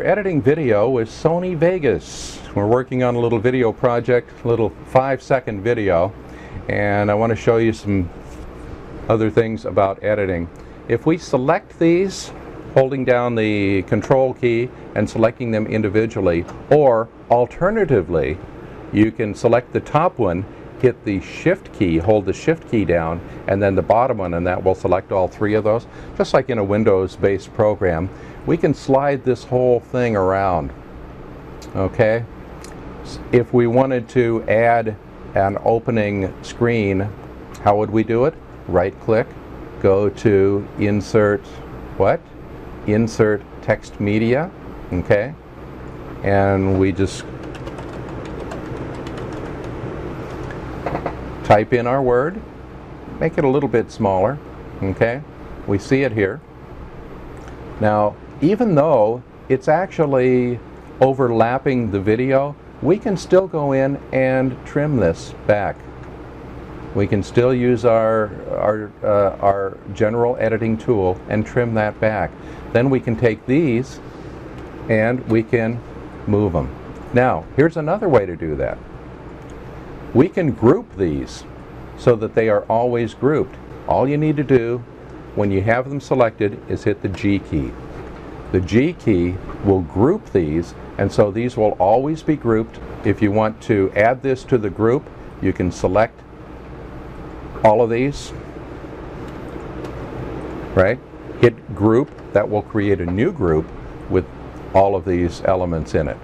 editing video with Sony Vegas. We're working on a little video project, a little 5-second video, and I want to show you some other things about editing. If we select these, holding down the control key and selecting them individually, or alternatively, you can select the top one, hit the shift key, hold the shift key down, and then the bottom one, and that will select all three of those. Just like in a Windows-based program, we can slide this whole thing around. Okay? If we wanted to add an opening screen, how would we do it? Right-click, go to Insert, what? Insert Text Media, okay? And we just type in our word, make it a little bit smaller, okay? We see it here. Now, even though it's actually overlapping the video, we can still go in and trim this back. We can still use our general editing tool and trim that back. Then we can take these and we can move them. Now, here's another way to do that. We can group these so that they are always grouped. All you need to do when you have them selected is hit the G key. The G key will group these, and so these will always be grouped. If you want to add this to the group, you can select all of these, right? Hit group, that will create a new group with all of these elements in it.